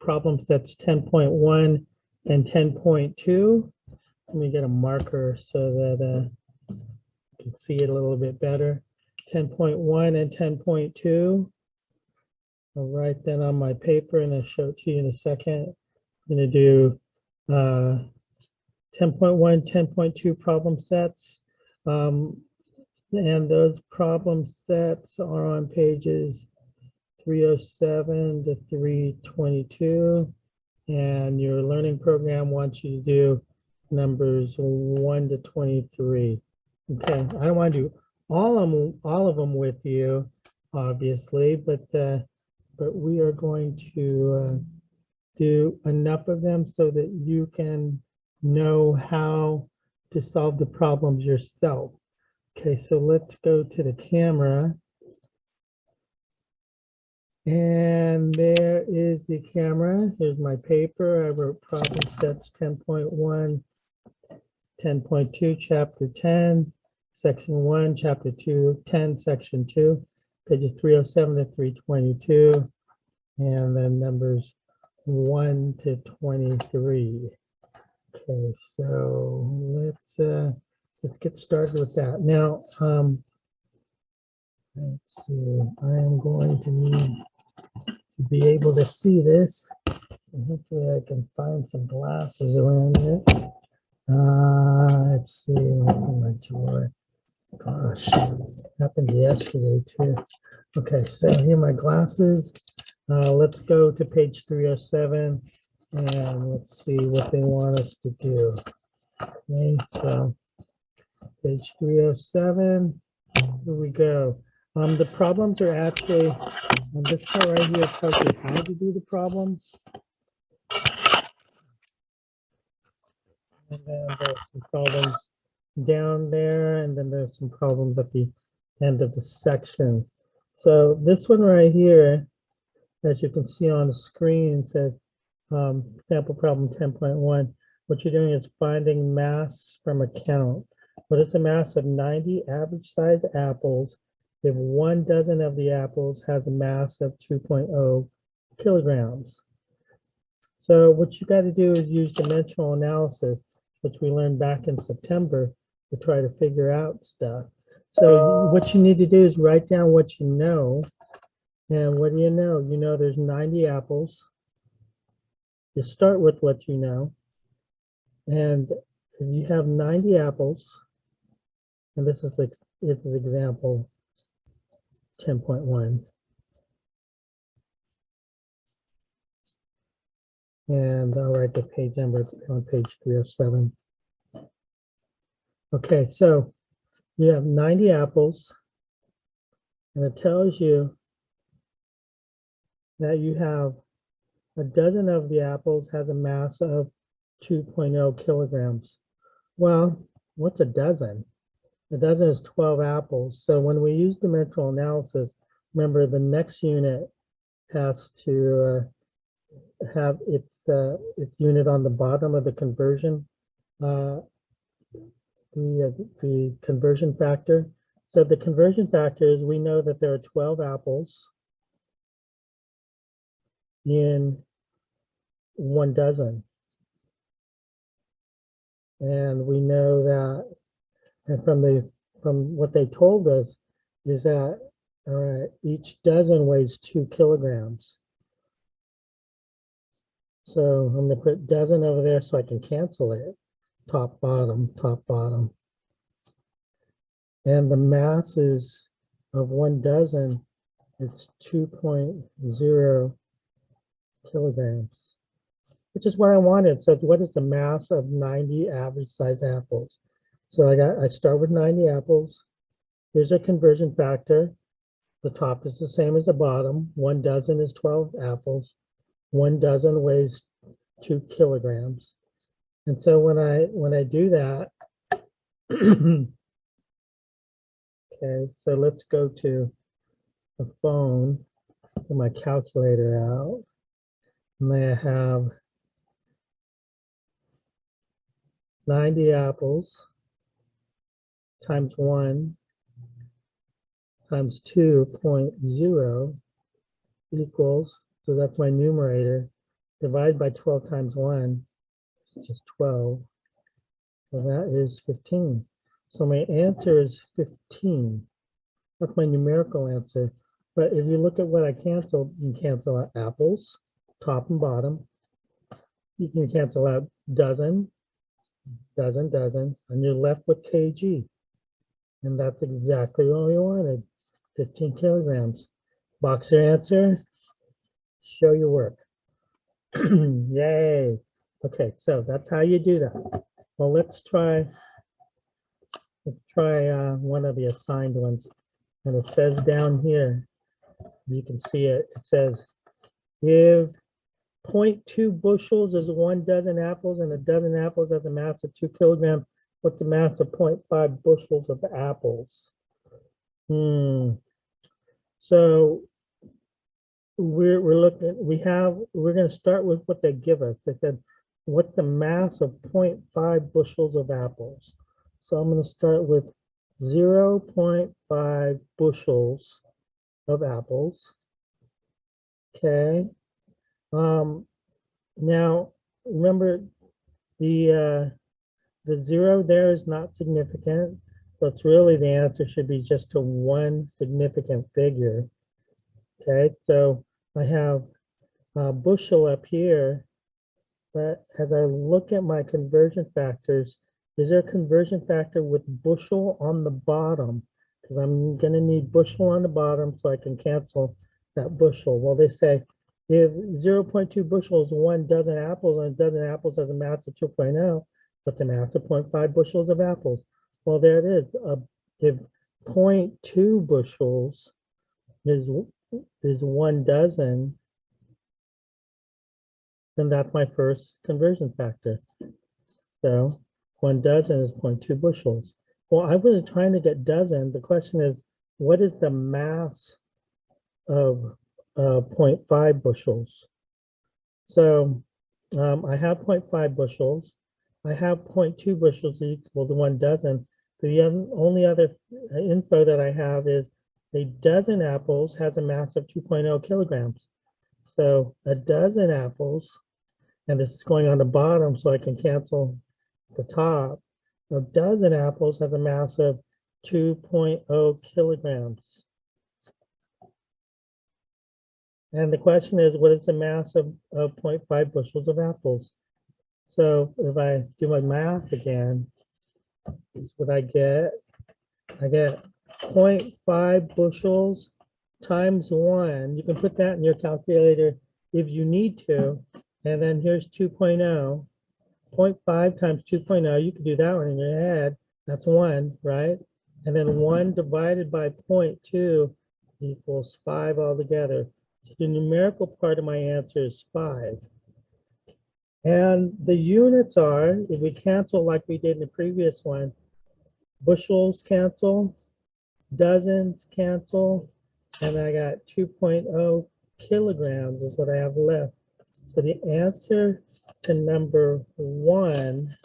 problem sets 10.1 and 10.2. Let me get a marker so that you can see it a little bit better. 10.1 and 10.2. I'll write that on my paper and I'll show it to you in a second. I'm going to do 10.1, 10.2 problem sets. And those problem sets are on pages 307 to 322. And your learning program wants you to do numbers 1 to 23. Okay, I don't want to do all of them with you, obviously, but we are going to do enough of them so that you can know how to solve the problems yourself. Okay, so let's go to the camera. And there is the camera. Here's my paper. I wrote problem sets 10.1, 10.2, chapter 10, section 1, chapter 2, 10, section 2, pages 307 to 322, and then numbers 1 to 23. Okay, so let's get started with that. Now, let's see, I am going to need to be able to see this. And hopefully I can find some glasses around here. Let's see, open my drawer. Gosh, happened yesterday too. Okay, so here are my glasses. Let's go to page 307 and let's see what they want us to do. Okay, so page 307, here we go. The problems are actually, on this part right here tells you how to do the problems. And then there's some problems down there, and then there's some problems at the end of the section. So this one right here, as you can see on the screen, says sample problem 10.1. What you're doing is finding mass from a count. What is the mass of 90 average size apples if 1 dozen of the apples has a mass of 2.0 kilograms? So what you got to do is use dimensional analysis, which we learned back in September, to try to figure out stuff. So what you need to do is write down what you know. And what do you know? You know there's 90 apples. You start with what you know. And if you have 90 apples, and this is example 10.1. And I'll write the page number on page 307. Okay, so you have 90 apples, and it tells you that you have a dozen of the apples has a mass of 2.0 kilograms. Well, what's a dozen? A dozen is 12 apples. So when we use dimensional analysis, remember the next unit has to have its unit on the bottom of the conversion, the conversion factor. So the conversion factor is, we know that there are 12 apples in 1 dozen. And we know that, and from what they told us, is that each dozen weighs 2 kilograms. So I'm going to put dozen over there so I can cancel it. Top, bottom, top, bottom. And the masses of 1 dozen, it's 2.0 kilograms, which is what I wanted. So what is the mass of 90 average size apples? So I start with 90 apples. Here's a conversion factor. The top is the same as the bottom. 1 dozen is 12 apples. 1 dozen weighs 2 kilograms. And so when I do that, okay, so let's go to the phone, get my calculator out. And I have 90 apples times 1 times 2.0 equals, so that's my numerator, Divide by 12 times 1, it's just 12. So that is 15. So my answer is 15. That's my numerical answer. But if you look at what I canceled, you can cancel out apples, top and bottom. You can cancel out dozen, and you're left with kg. And that's exactly what we wanted, 15 kilograms. Boxer answer, show your work. Yay. Okay, so that's how you do that. Well, let's try one of the assigned ones. And it says down here, you can see it, it says, if 0.2 bushels is 1 dozen apples and a dozen apples has a mass of 2 kilograms, what's the mass of 0.5 bushels of apples? So we're going to start with what they give us. They said, what's the mass of 0.5 bushels of apples? So I'm going to start with 0.5 bushels of apples. Okay. Now remember the 0 there is not significant. So it's really the answer should be just to one significant figure. Okay, so I have a bushel up here, but as I look at my conversion factors, is there a conversion factor with bushel on the bottom? Because I'm going to need bushel on the bottom so I can cancel that bushel. Well, they say if 0.2 bushels is 1 dozen apples and a dozen apples has a mass of 2.0, but the mass of 0.5 bushels of apples. Well, there it is. If 0.2 bushels is 1 dozen, then that's my first conversion factor. So 1 dozen is 0.2 bushels. Well, I wasn't trying to get dozen. The question is, what is the mass of 0.5 bushels? So I have 0.5 bushels. I have 0.2 bushels equal to 1 dozen. The only other info that I have is a dozen apples has a mass of 2.0 kilograms. So a dozen apples, and this is going on the bottom so I can cancel the top. A dozen apples has a mass of 2.0 kilograms. And the question is, what is the mass of 0.5 bushels of apples? So if I do my math again, this is what I get. I get 0.5 bushels times 1. You can put that in your calculator if you need to. And then here's 2.0. 0.5 times 2.0, you can do that one in your head. That's 1, right? And then 1 divided by 0.2 equals 5 altogether. So the numerical part of my answer is 5. And the units are, if we cancel like we did in the previous one, bushels cancel, dozens cancel, and I got 2.0 kilograms is what I have left. So the answer to number 1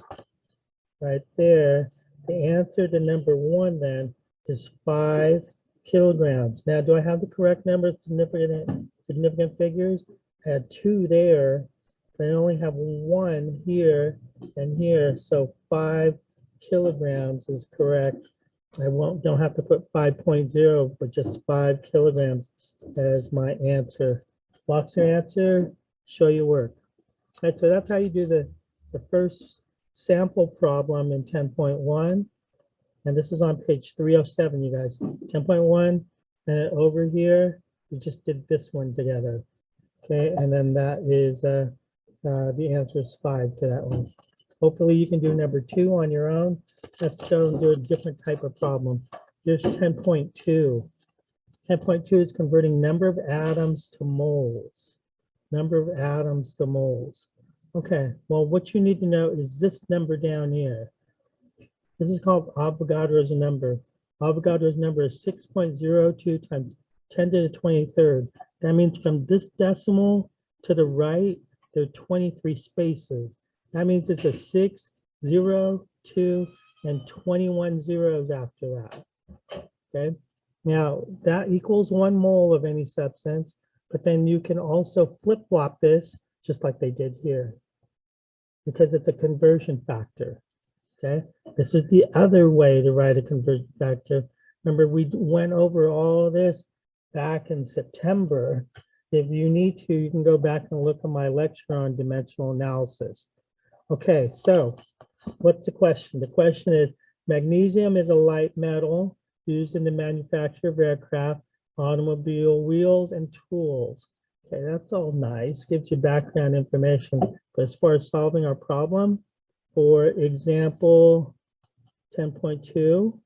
right there, the answer to number 1 then is 5 kilograms. Now, do I have the correct number of significant figures? I had 2 there. I only have 1 here and here, so 5 kilograms is correct. I don't have to put 5.0, but just 5 kilograms as my answer. Boxer answer, show your work. Right, so that's how you do the first sample problem in 10.1. And this is on page 307, you guys. 10.1, and over here, we just did this one together. Okay, and then that is the answer is 5 to that one. Hopefully you can do number 2 on your own. Let's go and do a different type of problem. Here's 10.2. 10.2 is converting number of atoms to moles. Number of atoms to moles. Okay, well, what you need to know is this number down here. This is called Avogadro's number. Avogadro's number is 6.02 times 10 to the 23rd. That means from this decimal to the right, there are 23 spaces. That means it's a 6, 0, 2, and 21 zeros after that. Okay, now that equals 1 mole of any substance, but then you can also flip-flop this just like they did here, because it's a conversion factor. Okay, this is the other way to write a conversion factor. Remember, we went over all of this back in September. If you need to, you can go back and look at my lecture on dimensional analysis. Okay, so what's the question? The question is, magnesium is a light metal used in the manufacture of aircraft, automobile wheels, and tools. Okay, that's all nice, gives you background information. But as far as solving our problem, for example, 10.2,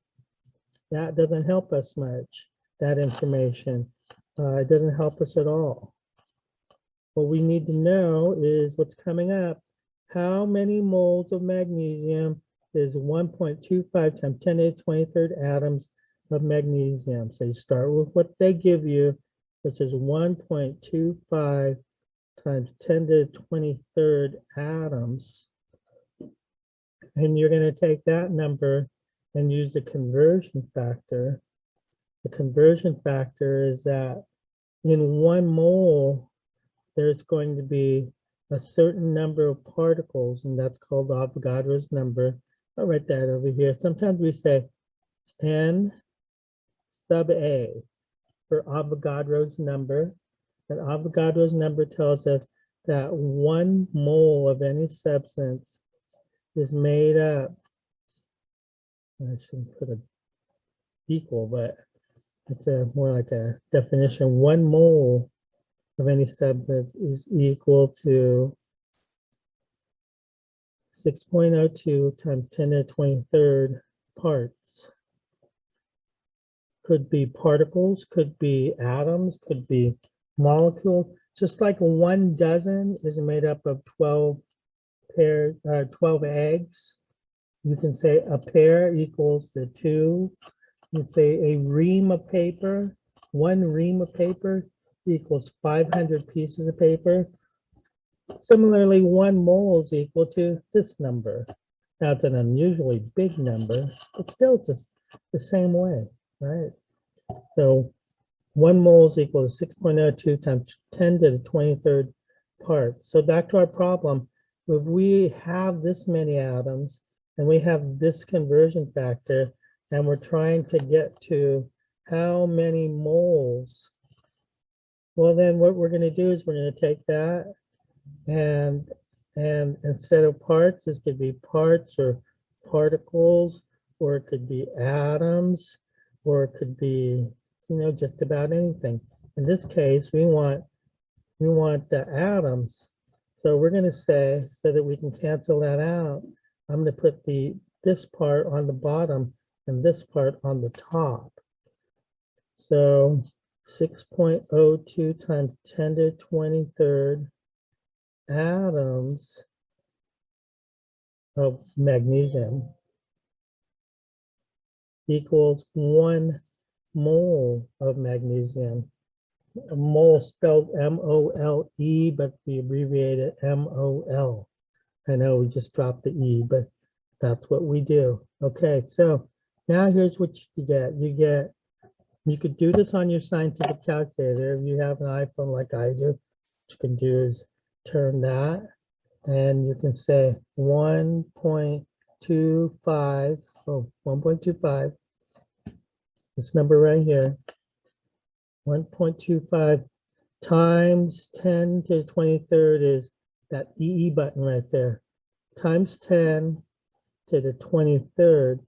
that doesn't help us much, that information. It doesn't help us at all. What we need to know is what's coming up. How many moles of magnesium is 1.25 times 10 to the 23rd atoms of magnesium? So you start with what they give you, which is 1.25 times 10 to the 23rd atoms. And you're going to take that number and use the conversion factor. The conversion factor is that in 1 mole, there's going to be a certain number of particles, and that's called Avogadro's number. I'll write that over here. Sometimes we say N sub A for Avogadro's number. And Avogadro's number tells us that 1 mole of any substance is made up, I shouldn't put an equal, but it's more like a definition. 1 mole of any substance is equal to 6.02 times 10 to the 23rd parts. Could be particles, could be atoms, could be molecules. Just like 1 dozen is made up of 12 eggs. You can say a pair equals the 2. You'd say a ream of paper, 1 ream of paper equals 500 pieces of paper. Similarly, 1 mole is equal to this number. Now it's an unusually big number, but still it's just the same way, right? So 1 mole is equal to 6.02 times 10 to the 23rd part. So back to our problem. If we have this many atoms and we have this conversion factor, and we're trying to get to how many moles, well, then what we're going to do is we're going to take that and instead of parts, this could be parts or particles, or it could be atoms, or it could be, just about anything. In this case, we want the atoms. So we're going to say, so that we can cancel that out, I'm going to put this part on the bottom and this part on the top. So 6.02 times 10 to the 23rd atoms of magnesium equals 1 mole of magnesium. A mole spelled M-O-L-E, but we abbreviate it M-O-L. I know we just dropped the E, but that's what we do. Okay, so now here's what you get. You could do this on your scientific calculator. If you have an iPhone like I do, what you can do is turn that, and you can say 1.25, 1.25, this number right here, 1.25 times 10 to the 23rd is that EE button right there, times 10 to the 23rd.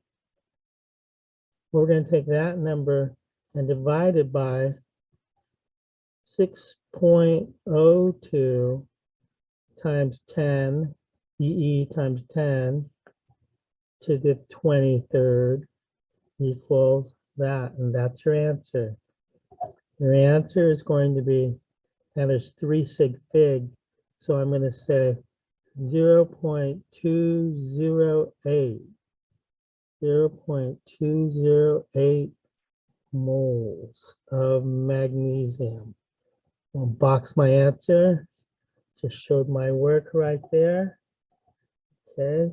We're going to take that number and divide it by 6.02 times 10, EE times 10 to the 23rd equals that, and that's your answer. Your answer is going to be, and there's 3 sig fig, so I'm going to say 0.208. 0.208 moles of magnesium. I'll box my answer. Just showed my work right there. Okay.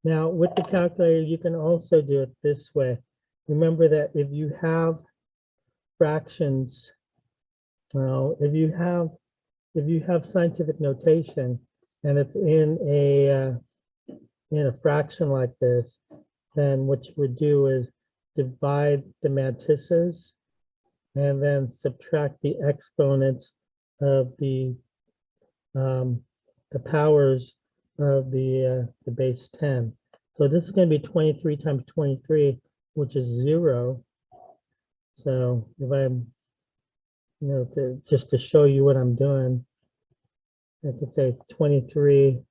Now with the calculator, you can also do it this way. Remember that if you have fractions, well, if you have if you have scientific notation and it's in a fraction like this, then what you would do is divide the mantisses and then subtract the exponents of the powers of the base 10. So this is going to be 23 times 23, which is 0. So if I'm, just to show you what I'm doing, I could say 23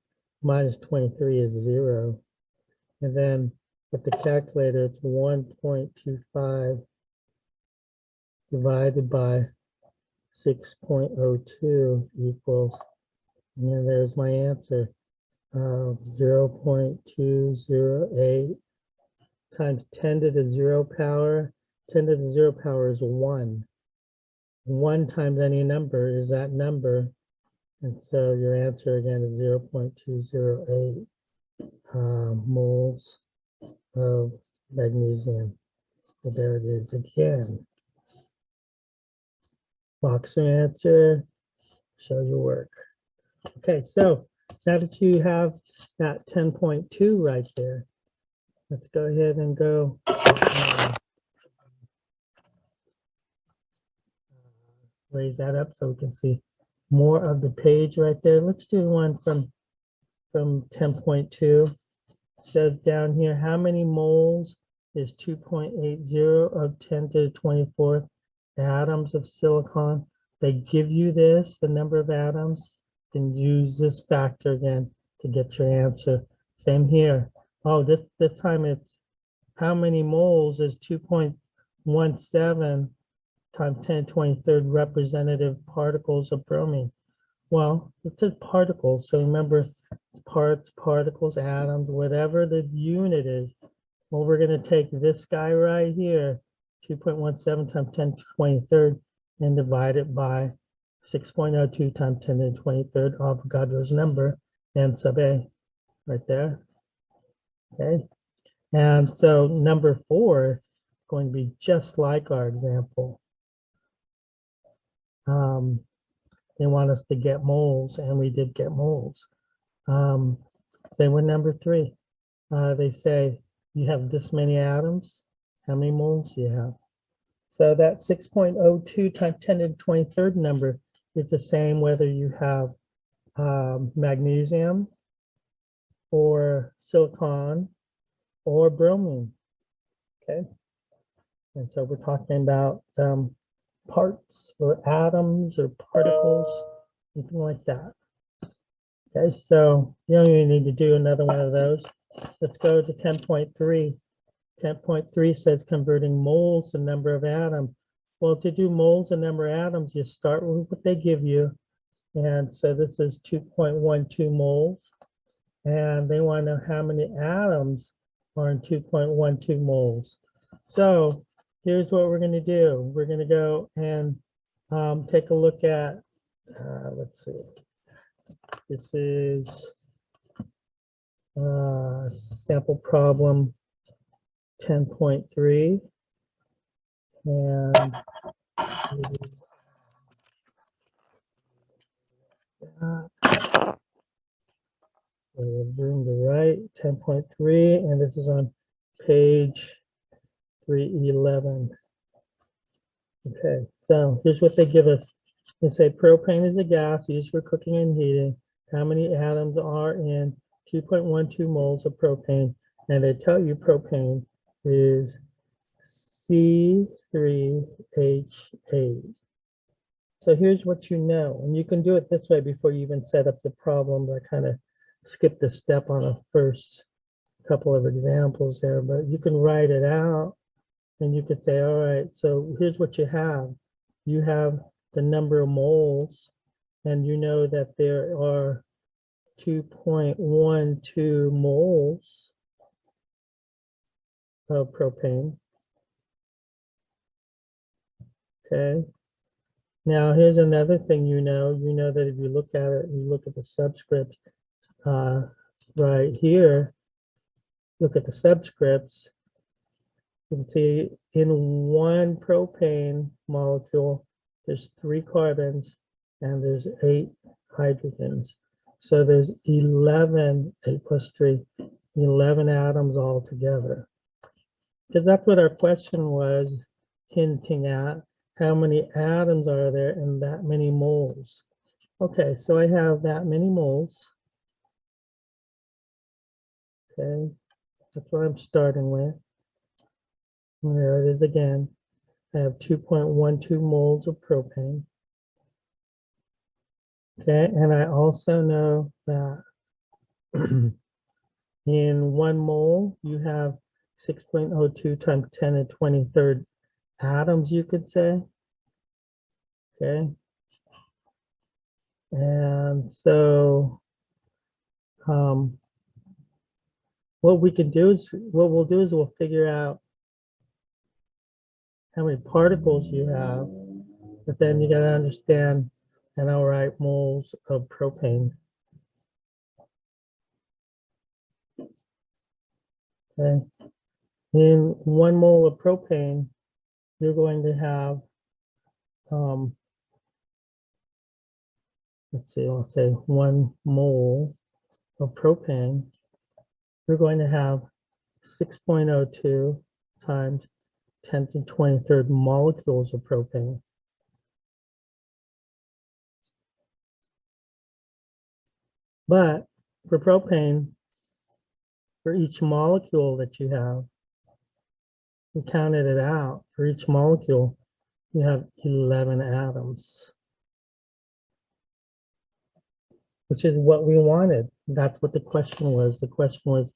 minus 23 is 0. And then with the calculator, it's 1.25 divided by 6.02 equals, and then there's my answer, 0.208 times 10 to the 0 power. 10 to the 0 power is 1. 1 times any number is that number. And so your answer again is 0.208 moles of magnesium. So there it is again. Box your answer, show your work. Okay, so now that you have that 10.2 right there, let's go ahead and go raise that up so we can see more of the page right there. Let's do one from 10.2. It says down here, how many moles is 2.80 of 10 to the 24th atoms of silicon? They give you this, the number of atoms, and use this factor again to get your answer. Same here. Oh, this time it's how many moles is 2.17 times 10 to the 23rd representative particles of bromine? Well, it says particles, so remember it's parts, particles, atoms, whatever the unit is. Well, we're going to take this guy right here, 2.17 times 10 to the 23rd, and divide it by 6.02 times 10 to the 23rd, Avogadro's number, n sub a, right there. Okay, and so number 4 is going to be just like our example. They want us to get moles, and we did get moles. Same with number 3. They say you have this many atoms. How many moles do you have? So that 6.02 times 10 to the 23rd number is the same whether you have magnesium or silicon or bromine. Okay, and so we're talking about parts or atoms or particles, anything like that. Okay, so you don't even need to do another one of those. Let's go to 10.3. 10.3 says converting moles to number of atoms. Well, to do moles and number of atoms, you start with what they give you. And so this is 2.12 moles. And they want to know how many atoms are in 2.12 moles. So here's what we're going to do. We're going to go and take a look at, let's see. This is sample problem 10.3. And so we're doing the right 10.3, and this is on page 311. Okay, so here's what they give us. They say propane is a gas used for cooking and heating. How many atoms are in 2.12 moles of propane? And they tell you propane is C3H8. So here's what you know, and you can do it this way before you even set up the problem. I kind of skipped a step on the first couple of examples there, but you can write it out and you could say, all right, so here's what you have. You have the number of moles, and you know that there are 2.12 moles of propane. Okay. Now, here's another thing you know. You know that if you look at it, you look at the subscript right here, look at the subscripts, you can see in one propane molecule, there's 3 carbons and there's 8 hydrogens. So there's 11, 8 plus 3, 11 atoms altogether. Because that's what our question was hinting at. How many atoms are there in that many moles? Okay, so I have that many moles. Okay, that's what I'm starting with. And there it is again. I have 2.12 moles of propane. Okay, and I also know that in 1 mole, you have 6.02 times 10 to the 23rd atoms, you could say. Okay. And so what we'll do is we'll figure out how many particles you have, but then you got to understand and I'll write moles of propane. Okay. In 1 mole of propane, you're going to have, let's see, I'll say 1 mole of propane, you're going to have 6.02 times 10 to the 23rd molecules of propane. But for propane, for each molecule that you have, we counted it out. For each molecule, you have 11 atoms, which is what we wanted. That's what the question was. The question was,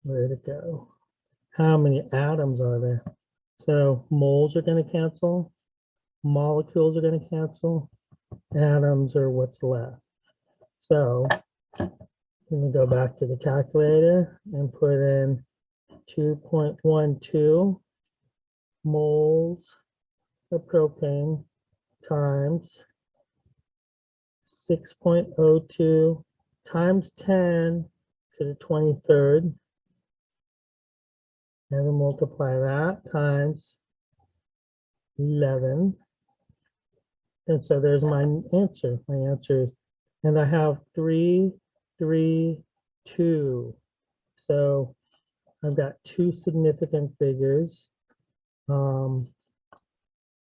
where did it go? How many atoms are there? So moles are going to cancel, molecules are going to cancel, atoms are what's left. So let me go back to the calculator and put in 2.12 moles of propane times 6.02 times 10 to the 23rd. And we multiply that times 11. And so there's my answer. My answer is, and I have 3, 3, 2. So I've got 2 significant figures.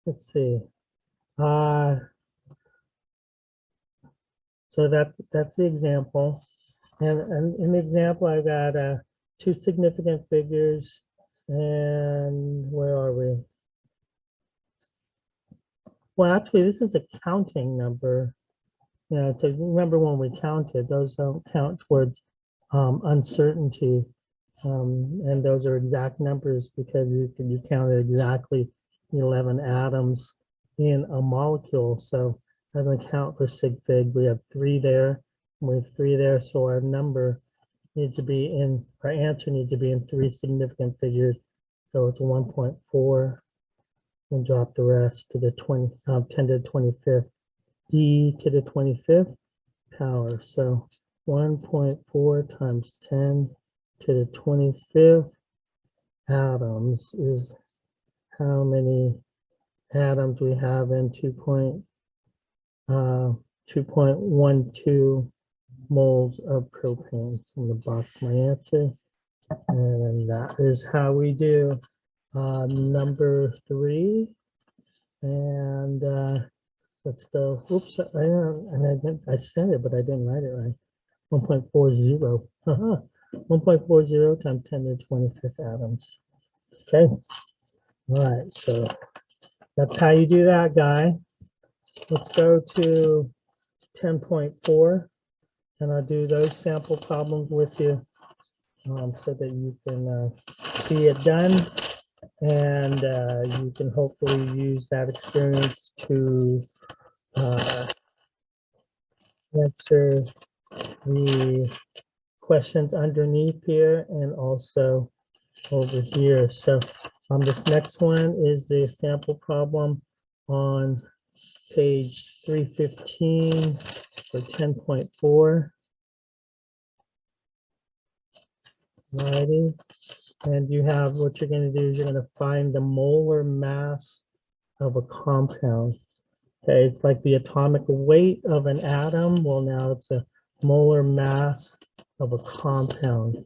Let's see. So that's the example. And in the example, I've got 2 significant figures. And where are we? Well, actually, this is a counting number. You know, to remember when we counted, those don't count towards uncertainty. And those are exact numbers because you counted exactly 11 atoms in a molecule. So that doesn't count for sig fig. We have 3 there. We have 3 there. So our number needs to be in, our answer needs to be in 3 significant figures. So it's 1.4. And drop the rest to the 10 to the 25th, e to the 25th power. So 1.4 times 10 to the 25th atoms is how many atoms we have in 2.12 moles of propane. In the box, my answer. And that is how we do number 3. And let's go. Oops, I said it, but I didn't write it right. 1.40. 1.40 times 10 to the 25th atoms. Okay. All right. So that's how you do that, guy. Let's go to 10.4, and I'll do those sample problems with you so that you can see it done. And you can hopefully use that experience to answer the questions underneath here and also over here. So this next one is the sample problem on page 315 for 10.4. Alrighty. And you have, what you're going to do is you're going to find the molar mass of a compound. Okay, it's like the atomic weight of an atom. Well, now it's a molar mass of a compound.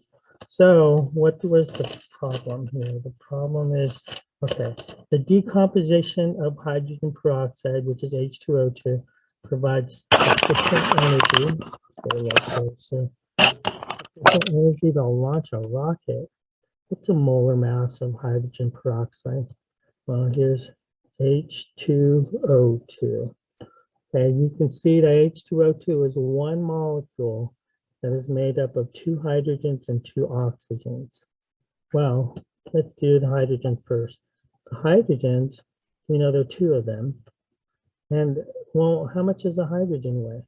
So what was the problem here? The problem is, okay, the decomposition of hydrogen peroxide, which is H2O2, provides sufficient energy. Sufficient energy to launch a rocket. What's a molar mass of hydrogen peroxide? Well, here's H2O2. Okay, you can see that H2O2 is one molecule that is made up of two hydrogens and two oxygens. Well, let's do the hydrogen first. The hydrogens, we know there are two of them. And, well, how much does a hydrogen weigh?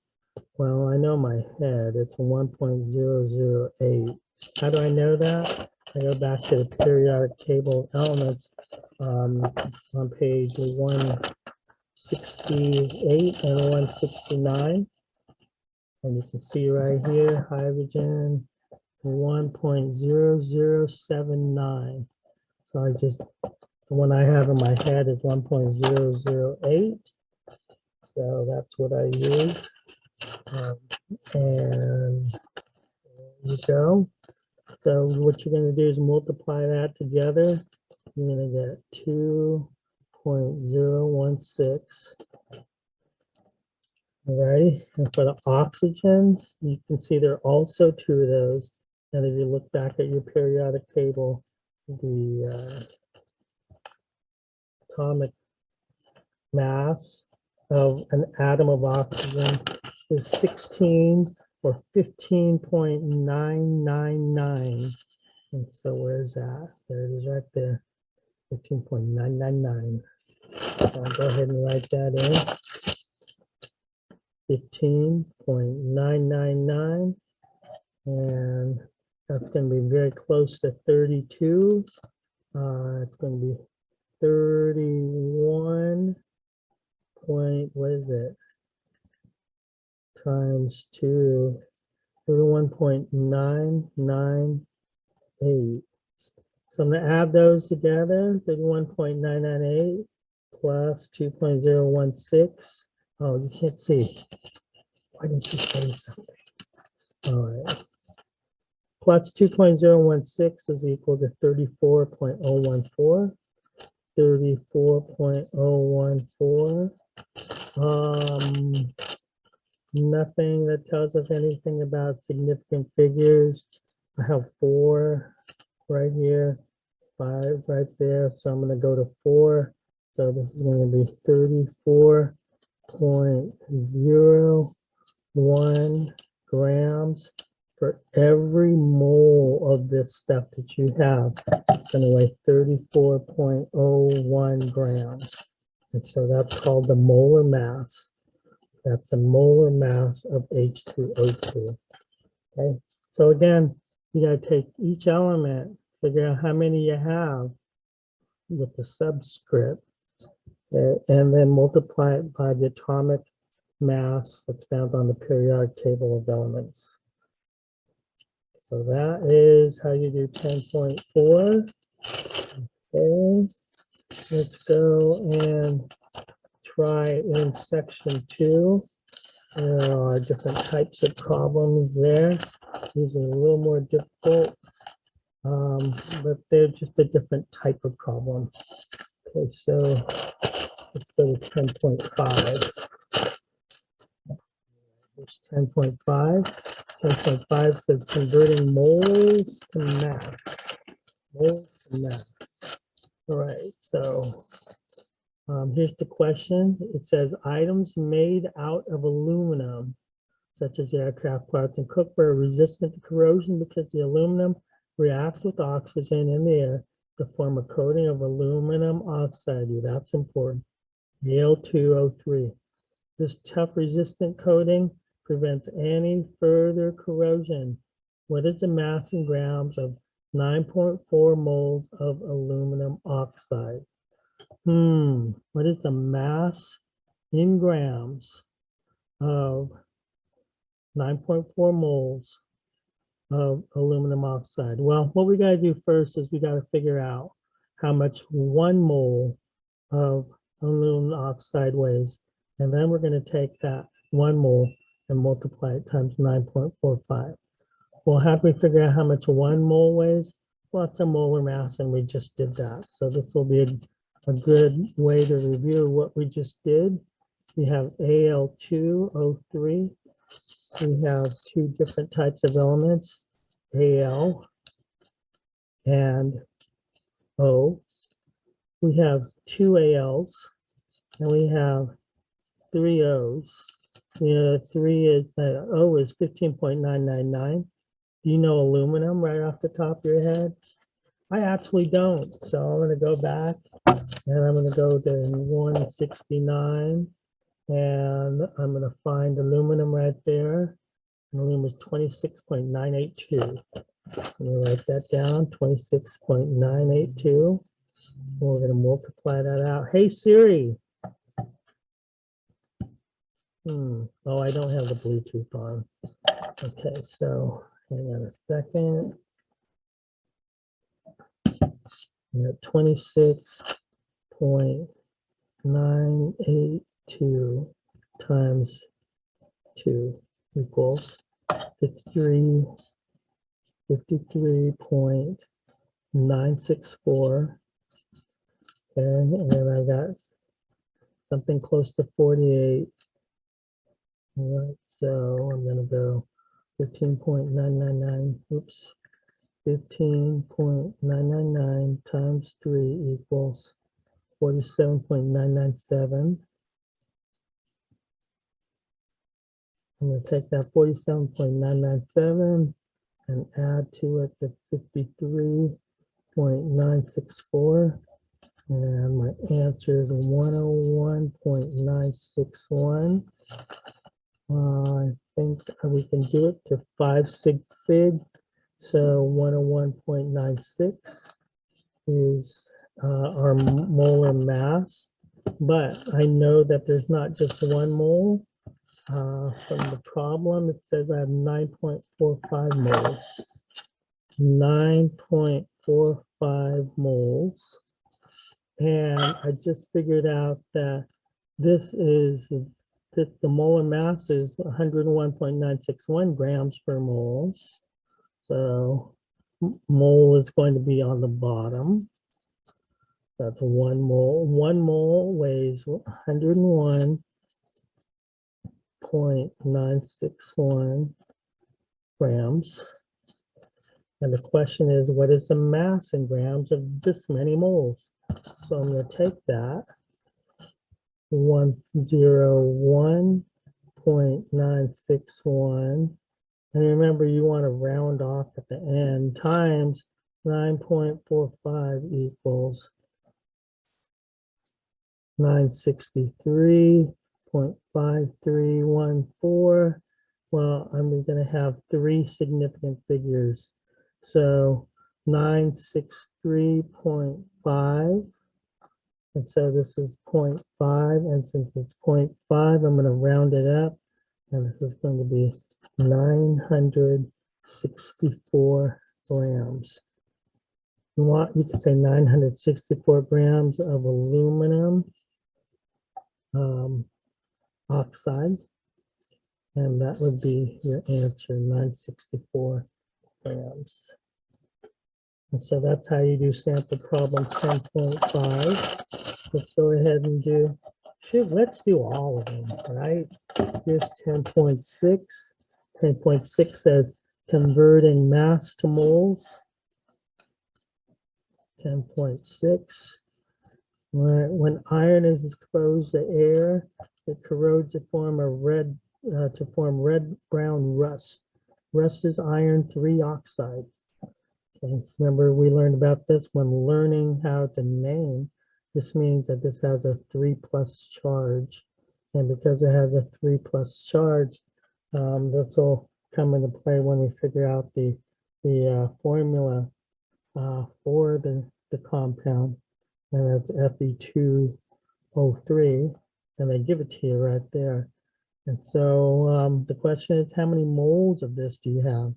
Well, I know my head, it's 1.008. How do I know that? I go back to the periodic table of elements on page 168 and 169. And you can see right here, hydrogen 1.0079. So I just, the one I have in my head is 1.008. So that's what I use. And there you go. So what you're going to do is multiply that together. You're going to get 2.016. All right. And for the oxygen, you can see there are also two of those. And if you look back at your periodic table, the atomic mass of an atom of oxygen is 16 or 15.999. And so where's that? There it is right there, 15.999. So I'll go ahead and write that in. 15.999. And that's going to be very close to 32. It's going to be 31 point, what is it? Times 2, 31.998. So I'm going to add those together, 31.998 plus 2.016. Oh, you can't see. Why didn't you say something? All right. Plus 2.016 is equal to 34.014. 34.014. Nothing that tells us anything about significant figures. I have 4 right here, 5 right there. So I'm going to go to 4. So this is going to be 34.01 grams for every mole of this stuff that you have. It's going to weigh 34.01 grams. And so that's called the molar mass. That's a molar mass of H2O2. Okay. So again, you got to take each element, figure out how many you have with the subscript, and then multiply it by the atomic mass that's found on the periodic table of elements. So that is how you do 10.4. Okay, let's go and try in section 2. There are different types of problems there. These are a little more difficult, but they're just a different type of problem. Okay, so let's go to 10.5. Here's 10.5. 10.5 says converting moles to mass. Moles to mass. All right, so here's the question. It says items made out of aluminum, such as aircraft parts and cookware, are resistant to corrosion because the aluminum reacts with oxygen in the air to form a coating of aluminum oxide. That's important. Al2O3. This tough resistant coating prevents any further corrosion. What is the mass in grams of 9.4 moles of aluminum oxide? What is the mass in grams of 9.4 moles of aluminum oxide? Well, what we got to do first is we got to figure out how much 1 mole of aluminum oxide weighs. And then we're going to take that 1 mole and multiply it times 9.45. Well, how do we figure out how much 1 mole weighs? Well, it's a molar mass, and we just did that. So this will be a good way to review what we just did. We have Al2O3. We have 2 different types of elements, Al and O. We have 2 Als, and we have 3 Os. You know, 3 is, O is 15.999. Do you know aluminum right off the top of your head? I actually don't. So I'm going to go back and I'm going to go to 169 and I'm going to find aluminum right there. And aluminum is 26.982. I'm going to write that down, 26.982. We're going to multiply that out. Hey, Siri. Oh, I don't have the Bluetooth on. Okay, so hang on a second. We're at 26.982 times 2 equals 53.964. And then I got something close to 48. All right, so I'm going to go 15.999. Oops. 15.999 times 3 equals 47.997. I'm going to take that 47.997 and add to it the 53.964. And my answer is 101.961. I think we can do it to 5 sig fig. So 101.96 is our molar mass. But I know that there's not just 1 mole. From the problem, it says I have 9.45 moles. 9.45 moles. And I just figured out that this is that the molar mass is 101.961 grams per mole. So mole is going to be on the bottom. That's 1 mole. 1 mole weighs 101.961 grams. And the question is, what is the mass in grams of this many moles? So I'm going to take that 101.961. And remember, you want to round off at the end times 9.45 equals 963.5314. Well, I'm going to have 3 significant figures. So 963.5. And so this is 0.5. And since it's 0.5, I'm going to round it up. And this is going to be 964 grams. You can say 964 grams of aluminum oxide. And that would be your answer, 964 grams. And so that's how you do sample problem 10.5. Let's go ahead and do, let's do all of them, right? Here's 10.6. 10.6 says converting mass to moles. 10.6. When iron is exposed to air, it corrodes to form red-brown rust. Rust is iron 3 oxide. Okay. Remember, we learned about this when learning how to name. This means that this has a 3+ charge. And because it has a 3+ charge, this will come into play when we figure out the formula for the compound. And it's Fe2O3. And they give it to you right there. And so the question is, how many moles of this do you have?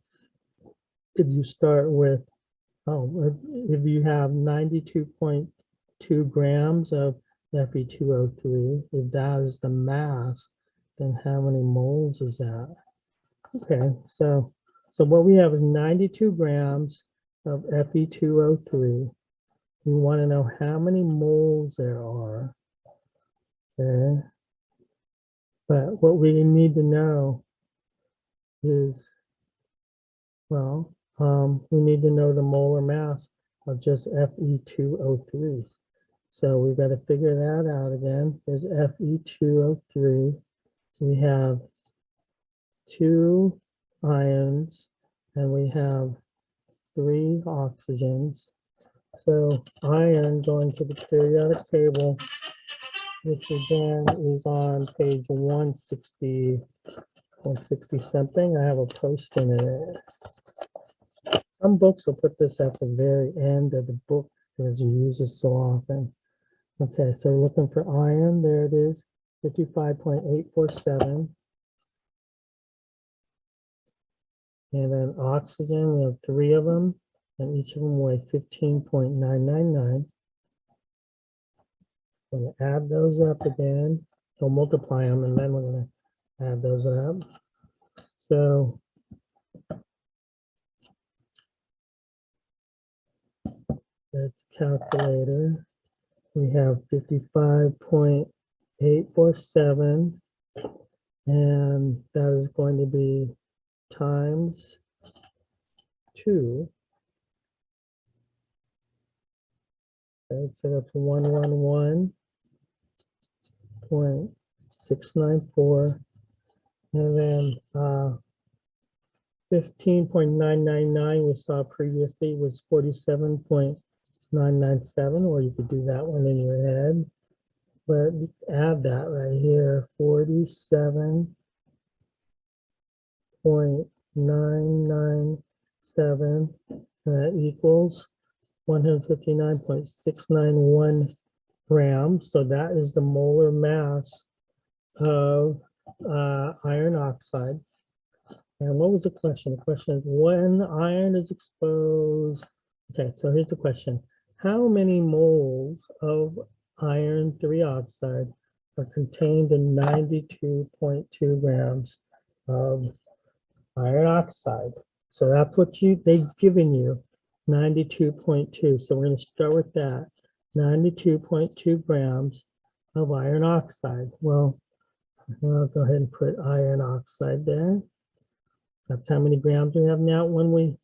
If you start with, if you have 92.2 grams of Fe2O3. If that is the mass, then how many moles is that? Okay, so what we have is 92 grams of Fe2O3. We want to know how many moles there are. Okay, but what we need to know is, well, we need to know the molar mass of just Fe2O3. So we've got to figure that out again. There's Fe2O3. We have 2 ions and we have 3 oxygens. So iron, going to the periodic table, which again is on page 160, 160 something. I have a post-it in it. Some books will put this at the very end of the book because you use it so often. Okay, so looking for iron, there it is, 55.847. And then oxygen, we have 3 of them, and each of them weigh 15.999. We're going to add those up again. So multiply them, and then we're going to add those up. So that's calculator. We have 55.847, and that is going to be times 2. Okay, so that's 111.694, and then 15.999 we saw previously was 47.997, or you could do that one in your head, but add that right here, 47.997, and that equals 159.691 grams. So that is the molar mass of iron oxide. And what was the question? The question is, when iron is exposed. Okay, so here's the question. How many moles of iron 3 oxide are contained in 92.2 grams of iron oxide? So that's what they've given you, 92.2. So we're going to start with that, 92.2 grams of iron oxide. Well, I'll go ahead and put iron oxide there. That's how many grams we have now. When we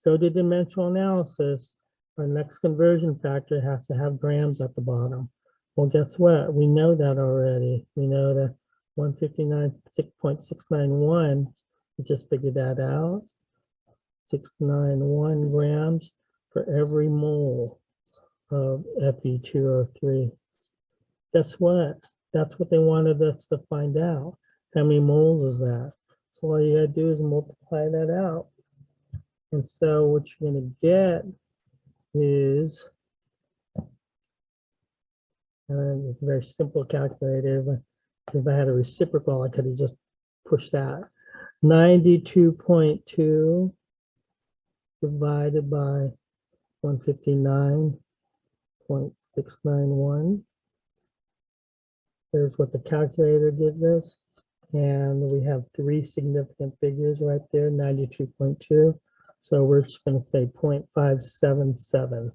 go to dimensional analysis, our next conversion factor has to have grams at the bottom. Well, guess what? We know that already. We know that 159.691, we just figured that out. 691 grams for every mole of Fe2O3. Guess what? That's what they wanted us to find out. How many moles is that? So all you gotta do is multiply that out. And so what you're gonna get is, it's a very simple calculator, but if I had a reciprocal, I could have just pushed that. 92.2 divided by 159.691. There's what the calculator gives us. And we have 3 significant figures right there, 92.2. So we're just going to say 0.577.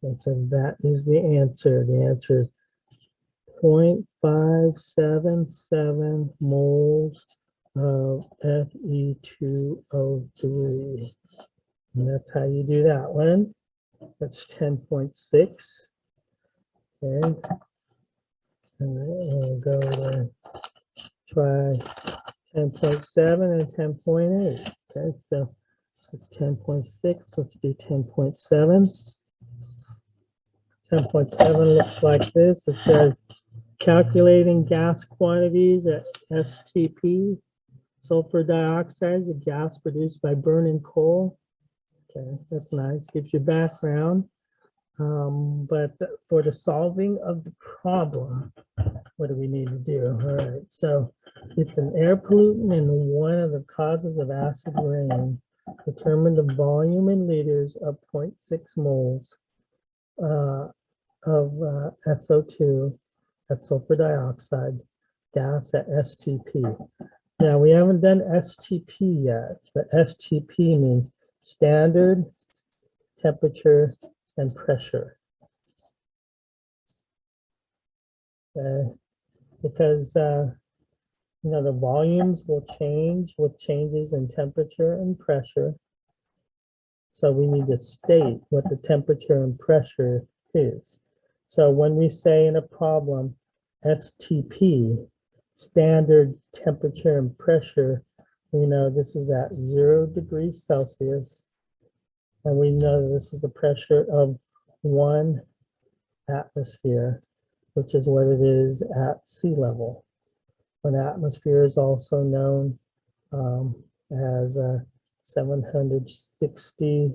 And so that is the answer. The answer is 0.577 moles of Fe2O3. And that's how you do that one. That's 10.6. Okay. And then we'll go to try 10.7 and 10.8. Okay, so it's 10.6. Let's do 10.7. 10.7 looks like this. It says calculating gas quantities at STP. Sulfur dioxide is a gas produced by burning coal. Okay, that's nice. Gives you background. But for the solving of the problem, what do we need to do? All right, so it's an air pollutant and one of the causes of acid rain. Determine the volume in liters of 0.6 moles. of SO2 at sulfur dioxide gas at STP. Now we haven't done STP yet, but STP means standard temperature and pressure. Okay. Because you know, the volumes will change with changes in temperature and pressure. So we need to state what the temperature and pressure is. So when we say in a problem, STP, standard temperature and pressure, we know this is at 0 degrees Celsius. And we know that this is the pressure of 1 atmosphere, which is what it is at sea level. An atmosphere is also known as 760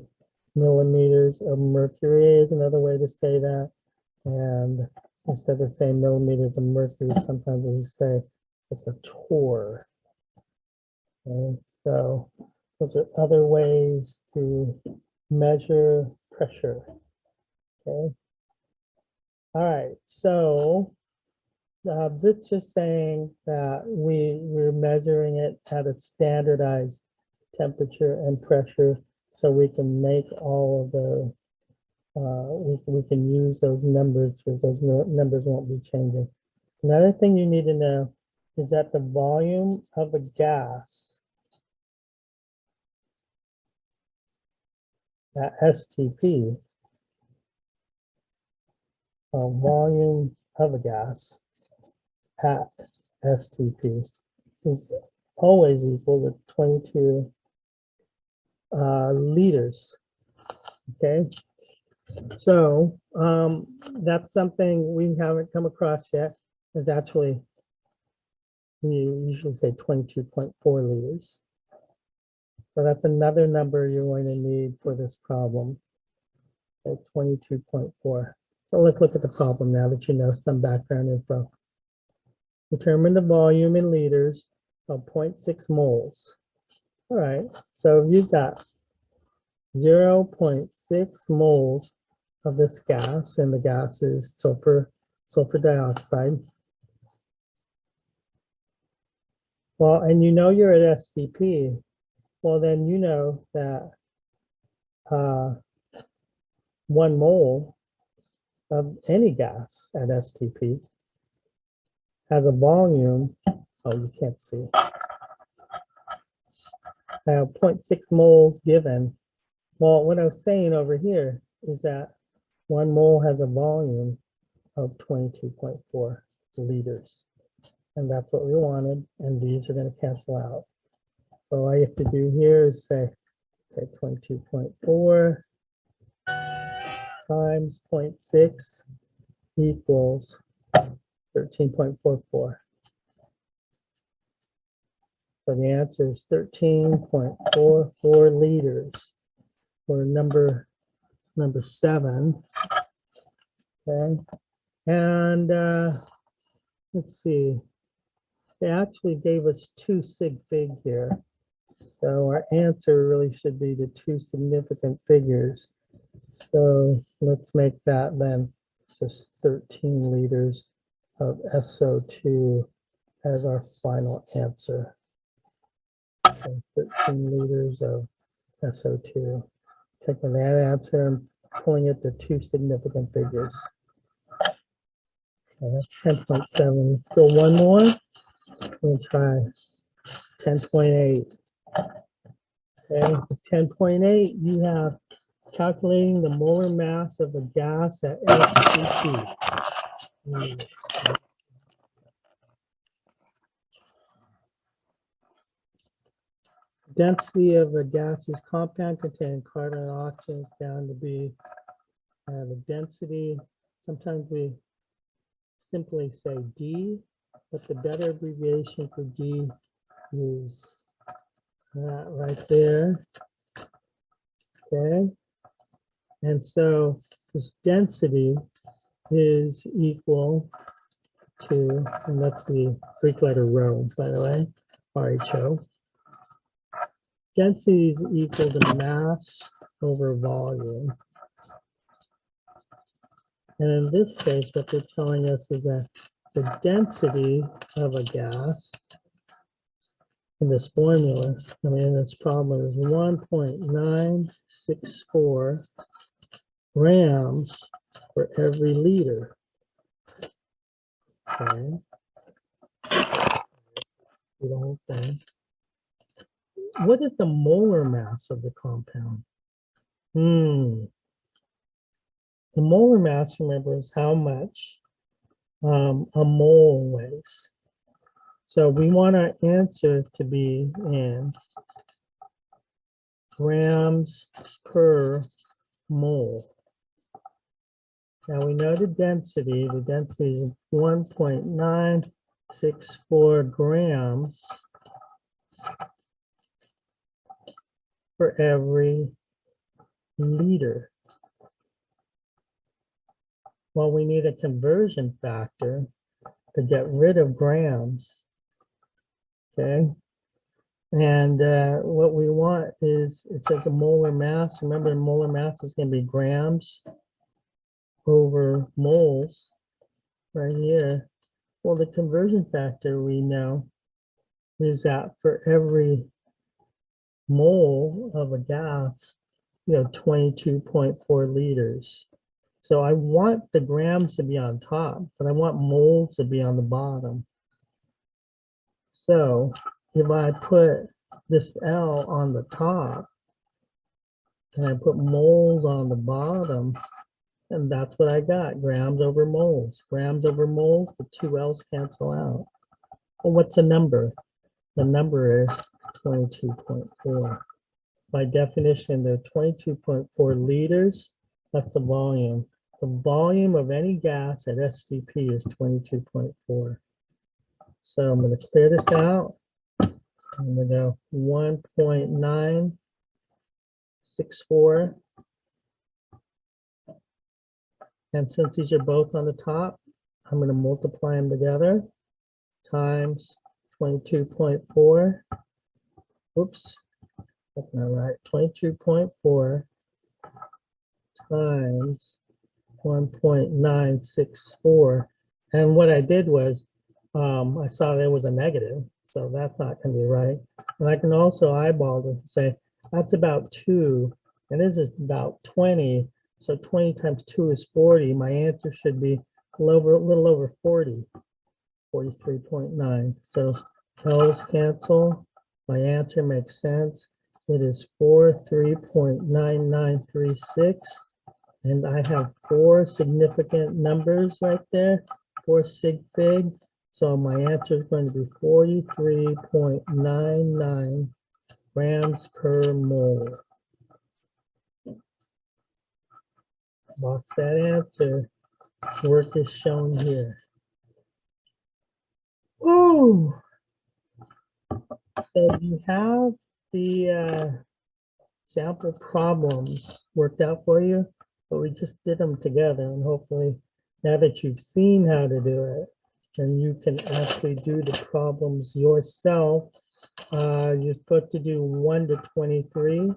millimeters of mercury is another way to say that. And instead of saying millimeters of mercury, sometimes we say it's a torr. And so those are other ways to measure pressure. Okay. All right. So this is just saying that we're measuring it at a standardized temperature and pressure, so we can make all of the we can use those numbers because those numbers won't be changing. Another thing you need to know is that the volume of a gas at STP, volume of a gas at STP is always equal to 22 liters. Okay, so that's something we haven't come across yet. It's actually, we usually say 22.4 liters. So that's another number you're going to need for this problem, okay, 22.4. So let's look at the problem now that you know some background info. Determine the volume in liters of 0.6 moles. All right, so you've got 0.6 moles of this gas, and the gas is sulfur dioxide. Well, and you know you're at STP. Well, then you know that 1 mole of any gas at STP has a volume, oh, you can't see, 0.6 moles given. Well, what I was saying over here is that 1 mole has a volume of 22.4 liters. And that's what we wanted, and these are going to cancel out. So all you have to do here is say, okay, 22.4 times 0.6 equals 13.44. So the answer is 13.44 liters for number 7. Okay, and let's see. They actually gave us 2 sig fig here. So our answer really should be the 2 significant figures. So let's make that then just 13 liters of SO2 as our final answer. So 13 liters of SO2. Taking that answer and pulling it to 2 significant figures. Okay, that's 10.7. Go one more. We'll try 10.8. Okay, 10.8, you have calculating the molar mass of a gas at STP. Density of a gaseous compound containing carbon and oxygen is found to be the density. Sometimes we simply say D, but the better abbreviation for D is that right there. Okay, and so this density is equal to, and that's the Greek letter rho, by the way, RHO. Density is equal to mass over volume. And in this case, what they're telling us is that the density of a gas in this formula, I mean, in this problem is 1.964 grams for every liter. Okay. Do the whole thing. What is the molar mass of the compound? The molar mass, remember, is how much a mole weighs. So we want our answer to be in grams per mole. Now we know the density is 1.964 grams for every liter. Well, we need a conversion factor to get rid of grams, okay? And what we want is, it says a molar mass. Remember, the molar mass is going to be grams over moles right here. Well, the conversion factor we know is that for every mole of a gas, 22.4 liters. So I want the grams to be on top, but I want moles to be on the bottom. So if I put this L on the top and I put moles on the bottom, and that's what I got, grams over moles. Grams over moles, the two L's cancel out. Well, what's the number? The number is 22.4. By definition, there are 22.4 liters. That's the volume. The volume of any gas at STP is 22.4. So I'm going to clear this out. I'm going to go 1.964. And since these are both on the top, I'm going to multiply them together times 22.4. Oops, that's not right. 22.4 times 1.964. And what I did was, I saw there was a negative, so that's not going to be right. And I can also eyeball it and say, that's about 2, and this is about 20. So 20 times 2 is 40. My answer should be a little over 40, 43.9. So L's cancel. My answer makes sense. It is 43.9936. And I have 4 significant numbers right there, 4 sig fig. So my answer is going to be 43.99 grams per mole. Box that answer. Work is shown here. Oh, so you have the sample problems worked out for you, but we just did them together, and hopefully now that you've seen how to do it, then you can actually do the problems yourself. You're supposed to do 1 to 23.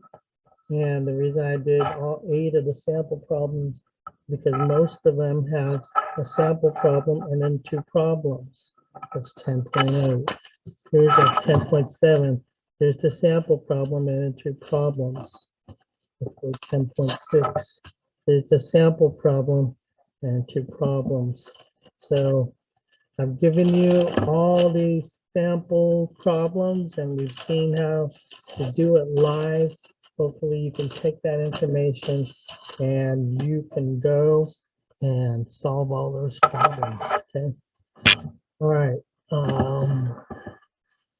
And the reason I did all 8 of the sample problems, because most of them have a sample problem and then 2 problems. That's 10.8. Here's a 10.7. There's the sample problem and then 2 problems. Let's go 10.6. There's the sample problem and 2 problems. So I've given you all these sample problems, and we've seen how to do it live. Hopefully you can take that information and you can go and solve all those problems, okay? All right,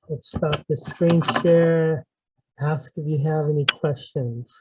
let's stop the screen share. Ask if you have any questions.